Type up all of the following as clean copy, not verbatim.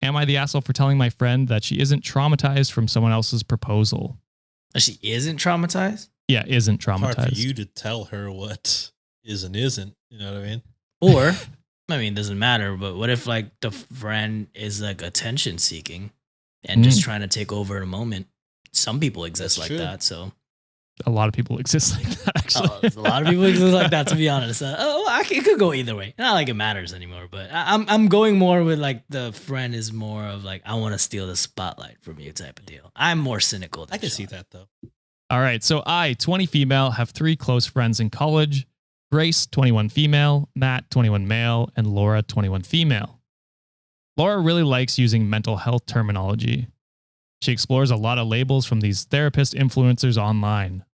Am I the asshole for telling my friend that she isn't traumatized from someone else's proposal? She isn't traumatized? Yeah, isn't traumatized. Hard for you to tell her what is and isn't. You know what I mean? Or, I mean, it doesn't matter, but what if like the friend is like attention seeking and just trying to take over a moment? Some people exist That's like true. that, so. A lot of people exist like that, actually. A lot of people exist like that, to be honest. It could go either way. Not like it matters anymore, but I'm going more with like the friend is more of like, I want to steal the spotlight from you type of deal. I'm more cynical. I can see that though. All right, so I, 20 female, have 3 close friends in college. Grace, 21 female, Matt, 21 male, and Laura, 21 female. Laura really likes using mental health terminology. She explores a lot of labels from these therapist influencers online.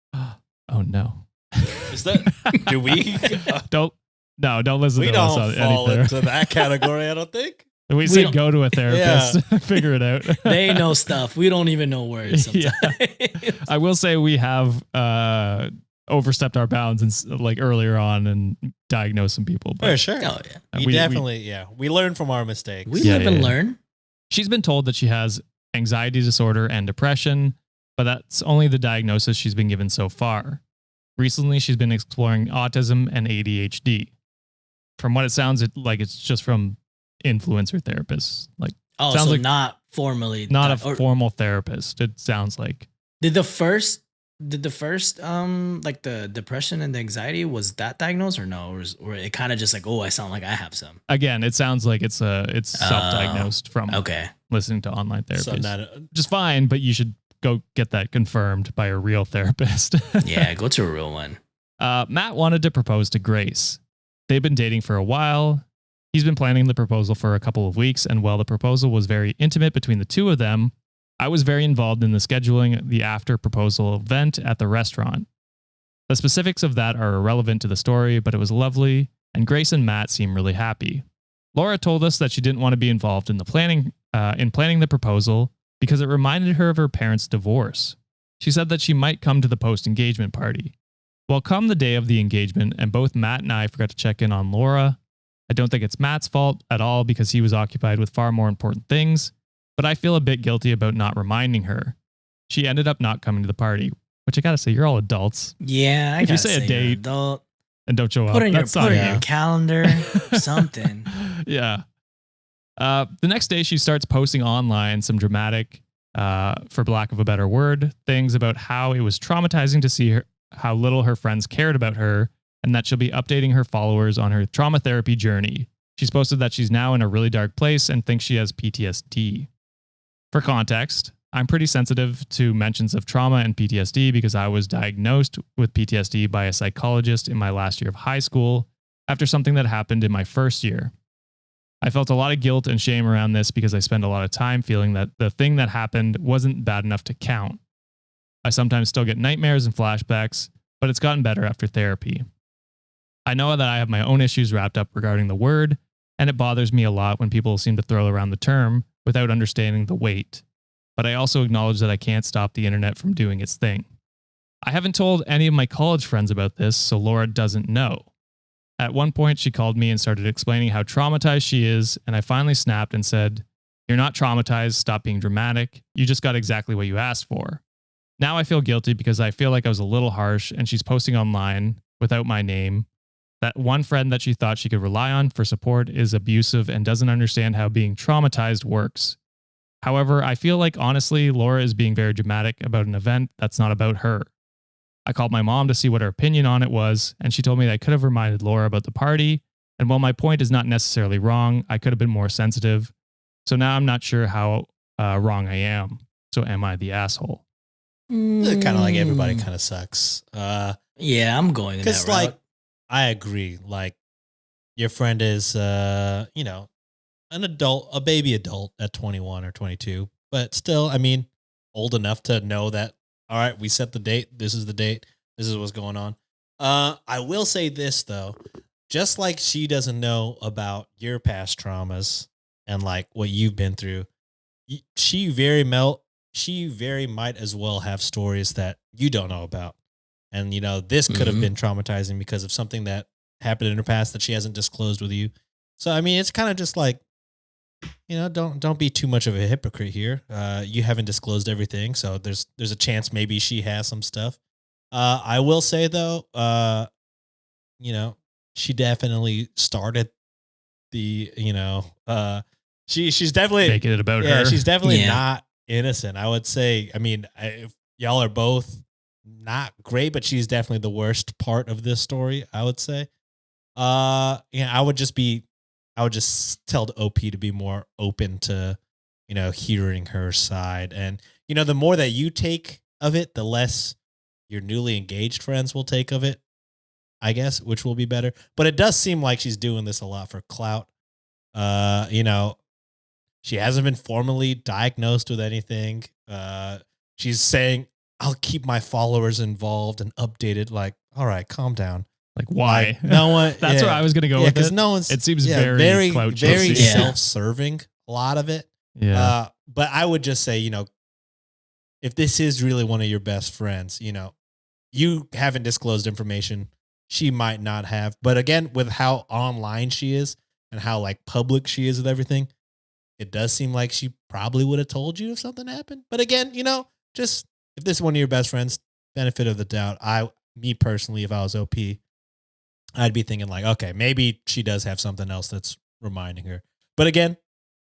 Oh no. Is that, do we? Don't listen We to us don't on fall any into that category, I don't think. We say don't- go to a therapist, figure it out. They know stuff. We don't even know words sometimes. I will say we have overstepped our bounds and like earlier on and diagnosed some people. But For sure. Oh, yeah. We definitely, we learn from our mistakes. We live and learn. She's been told that she has anxiety disorder and depression, but that's only the diagnosis she's been given so far. Recently, she's been exploring autism and ADHD. From what it sounds like, it's just from influencer therapists. Like, Oh, sounds so like not formally. not a formal therapist. It sounds like. Did the first like the depression and the anxiety, was that diagnosed or no? Or it kind of just like, oh, I sound like I have some. Again, it sounds like it's self-diagnosed from listening to online therapists. So just fine, but you should go get that confirmed by a real therapist. Yeah, go to a real one. Matt wanted to propose to Grace. They've been dating for a while. He's been planning the proposal for a couple of weeks, and while the proposal was very intimate between the two of them, I was very involved in the scheduling the after proposal event at the restaurant. The specifics of that are irrelevant to the story, but it was lovely, and Grace and Matt seem really happy. Laura told us that she didn't want to be involved in the planning the proposal because it reminded her of her parents' divorce. She said that she might come to the post-engagement party. Well, come the day of the engagement, and both Matt and I forgot to check in on Laura. I don't think it's Matt's fault at all because he was occupied with far more important things, but I feel a bit guilty about not reminding her. She ended up not coming to the party, which I gotta say, you're all adults. Yeah, if you say a date adult, and don't show up, put in that's your calendar, something. Yeah. The next day, she starts posting online some dramatic, for lack of a better word, things about how it was traumatizing to see her, how little her friends cared about her, and that she'll be updating her followers on her trauma therapy journey. She's posted that she's now in a really dark place and thinks she has PTSD. For context, I'm pretty sensitive to mentions of trauma and PTSD because I was diagnosed with PTSD by a psychologist in my last year of high school after something that happened in my first year. I felt a lot of guilt and shame around this because I spend a lot of time feeling that the thing that happened wasn't bad enough to count. I sometimes still get nightmares and flashbacks, but it's gotten better after therapy. I know that I have my own issues wrapped up regarding the word, and it bothers me a lot when people seem to throw around the term without understanding the weight. But I also acknowledge that I can't stop the internet from doing its thing. I haven't told any of my college friends about this, so Laura doesn't know. At one point, she called me and started explaining how traumatized she is, and I finally snapped and said, "You're not traumatized, stop being dramatic. You just got exactly what you asked for." Now I feel guilty because I feel like I was a little harsh, and she's posting online, without my name, that one friend that she thought she could rely on for support is abusive and doesn't understand how being traumatized works. However, I feel like honestly, Laura is being very dramatic about an event that's not about her. I called my mom to see what her opinion on it was, and she told me that I could have reminded Laura about the party, and while my point is not necessarily wrong, I could have been more sensitive. So now I'm not sure how wrong I am. So am I the asshole? Kind of like everybody kind of sucks. Yeah, I'm going because that route. like I agree. Like your friend is, an adult, a baby adult at 21 or 22, but still, I mean, old enough to know that. All right, we set the date. This is the date. This is what's going on. I will say this though, just like she doesn't know about your past traumas and like what you've been through, she very might as well have stories that you don't know about. And, this could have been traumatizing because of something that happened in her past that she hasn't disclosed with you. So, I mean, it's kind of just like, don't be too much of a hypocrite here. You haven't disclosed everything, so there's a chance maybe she has some stuff. I will say though, she definitely started the, she's definitely Making it about her. she's definitely Yeah. not innocent. I would say, I mean, if y'all are both not great, but she's definitely the worst part of this story, I would say. I would just tell the OP to be more open to, hearing her side. And, the more that you take of it, the less your newly engaged friends will take of it, I guess, which will be better. But it does seem like she's doing this a lot for clout. She hasn't been formally diagnosed with anything. She's saying, I'll keep my followers involved and updated. Like, all right, calm down. Like, why? Like, no one. That's where I was going to go with because it. no one's. It seems very, very clout very chasing. self-serving. A lot of it. Yeah. But I would just say, if this is really one of your best friends, you haven't disclosed information she might not have. But again, with how online she is and how like public she is with everything, it does seem like she probably would have told you if something happened. But again, just if this is one of your best friends, benefit of the doubt. Me personally, if I was OP, I'd be thinking like, okay, maybe she does have something else that's reminding her. But again,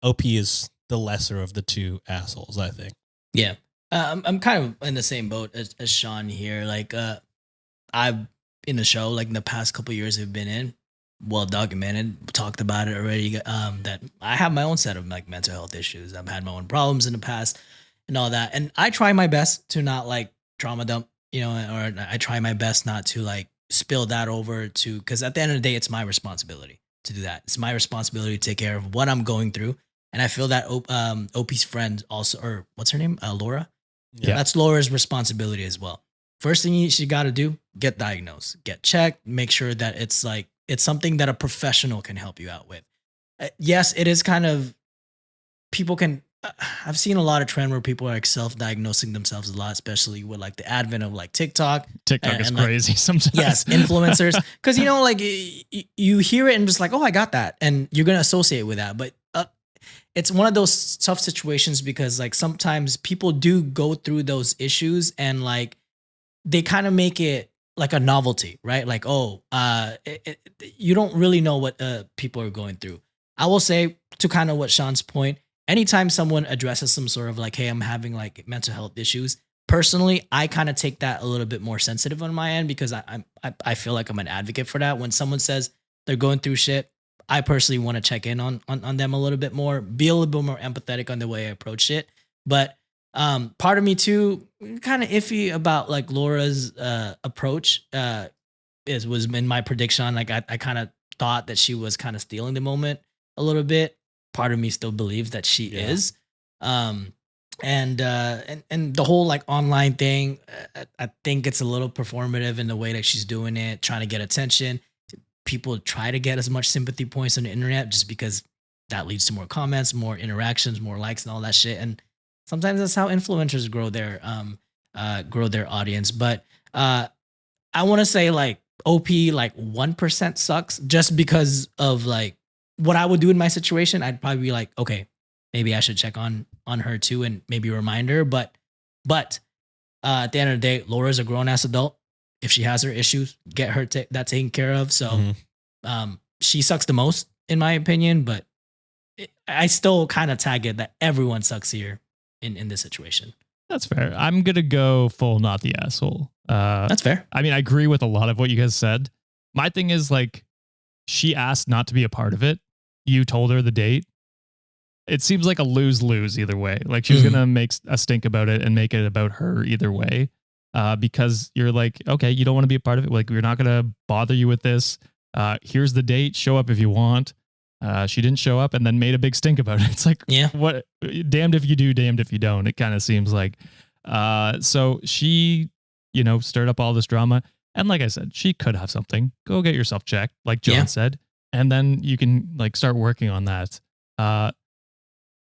OP is the lesser of the two assholes, I think. Yeah. I'm kind of in the same boat as Sean here. Like, I've in the show, like in the past couple years we've been in, well documented, talked about it already. That I have my own set of like mental health issues. I've had my own problems in the past and all that. And I try my best to not like trauma dump, or I try my best not to like spill that over to, because at the end of the day, it's my responsibility to do that. It's my responsibility to take care of what I'm going through. And I feel that OP's friend also, or what's her name? Laura. Yeah. That's Laura's responsibility as well. First thing she got to do, get diagnosed, get checked, make sure that it's something that a professional can help you out with. Yes, it is kind of, people can, I've seen a lot of trend where people are like self-diagnosing themselves a lot, especially with like the advent of like TikTok. TikTok is and, like, crazy sometimes. Yes, influencers. Because, like you hear it and just like, oh, I got that. And you're going to associate with that. But it's one of those tough situations because like sometimes people do go through those issues and like they kind of make it like a novelty, right? Like, oh, you don't really know what people are going through. I will say, to kind of what Sean's point, anytime someone addresses some sort of like, hey, I'm having like mental health issues, personally, I kind of take that a little bit more sensitive on my end because I feel like I'm an advocate for that. When someone says they're going through shit, I personally want to check in on them a little bit more, be a little bit more empathetic on the way I approach it. But part of me too, kind of iffy about like Laura's approach was in my prediction. Like I kind of thought that she was kind of stealing the moment a little bit. Part of me still believes that she is. And the whole like online thing, I think it's a little performative in the way that she's doing it, trying to get attention. People try to get as much sympathy points on the internet just because that leads to more comments, more interactions, more likes, and all that shit. And sometimes that's how influencers grow their audience. But I want to say like OP like 1% sucks just because of like what I would do in my situation. I'd probably be like, okay, maybe I should check on her too and maybe remind her. But at the end of the day, Laura's a grown ass adult. If she has her issues, get her that taken care of. So she sucks the most in my opinion, but I still kind of tag it that everyone sucks here in this situation. That's fair. I'm going to go full not the asshole. That's fair. I mean, I agree with a lot of what you guys said. My thing is like, she asked not to be a part of it. You told her the date. It seems like a lose-lose either way. Like she's going to make a stink about it and make it about her either way. Because you're like, okay, you don't want to be a part of it. Like, we're not going to bother you with this. Here's the date. Show up if you want. She didn't show up and then made a big stink about it. It's like, yeah, what? Damned if you do, damned if you don't. It kind of seems like. So she, stirred up all this drama. And like I said, she could have something. Go get yourself checked, like John said. And then you can like start working on that.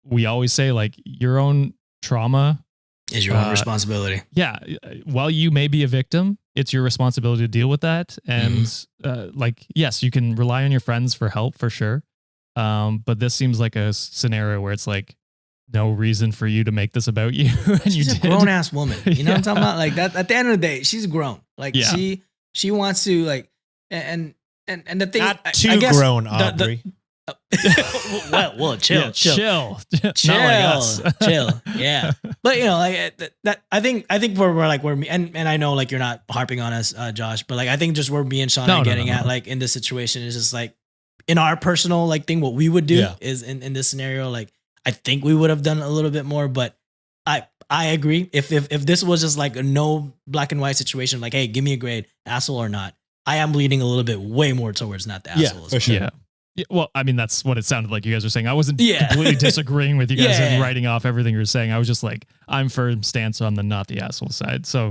We always say like your own trauma is your own responsibility. Yeah. While you may be a victim, it's your responsibility to deal with that. And like, yes, you can rely on your friends for help for sure. But this seems like a scenario where it's like no reason for you to make this about you, and She's you a did. grown ass woman. You know what I'm talking about? Like that. At the end of the day, she's grown. Like Yeah. she wants to like and the thing. Not I too guess grown, the- Aubrey. well, chill. Chill. Not like us. chill. Yeah, but you know, like that. I think we're and I know like you're not harping on us, Josh, but like I think just where me and Sean No, are no, getting no, at, no. like in this situation, is just like in our personal like thing, what we would do Yeah. is in this scenario, like I think we would have done a little bit more, but I agree. If this was just like a no black and white situation, like hey, give me a grade, asshole or not, I am leaning a little bit way more towards not the Yeah, asshole. for sure. Yeah. Yeah, well, I mean, that's what it sounded like you guys were saying. I wasn't Yeah. completely disagreeing with you guys Yeah. and writing off everything you're saying. I was just like, I'm firm stance on the not the asshole side. So,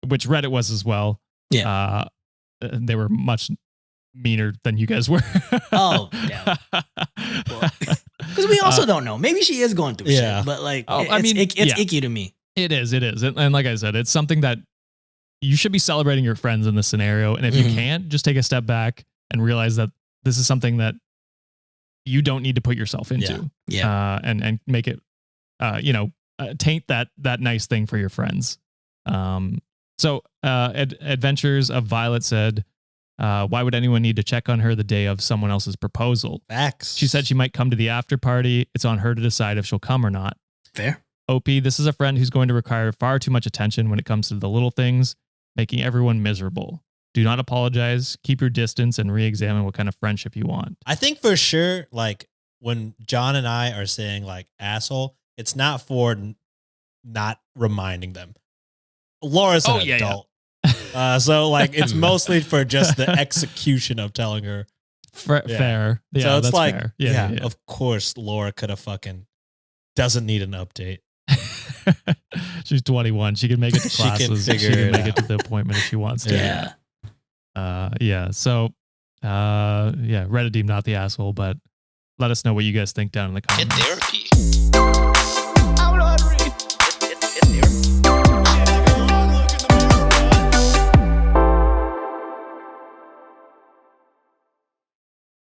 which Reddit was as well. Yeah. They were much meaner than you guys were. Oh, yeah. Because we also don't know. Maybe she is going through Yeah. shit, but like, Oh, it's, I mean, it's yeah. icky to me. It is. And like I said, it's something that you should be celebrating your friends in this scenario. And if you Mhm. can't, just take a step back and realize that this is something that you don't need to put yourself into. Yeah. And make it, taint that nice thing for your friends. So Adventures of Violet said, why would anyone need to check on her the day of someone else's proposal? Facts. She said she might come to the after party. It's on her to decide if she'll come or not. Fair. OP, this is a friend who's going to require far too much attention when it comes to the little things, making everyone miserable. Do not apologize. Keep your distance and re-examine what kind of friendship you want. I think for sure, like when John and I are saying like asshole, it's not for not reminding them. Laura's an adult. So like it's mostly for just the execution of telling her. Fair. Yeah, so it's that's like, fair. yeah, Yeah. of course Laura could have fucking doesn't need an update. She's 21. She can make it to She can classes. She figure can it make it out. to the appointment if she wants to. Yeah. So, Reddit deemed not the asshole, but let us know what you guys think down in the Get comments. therapy.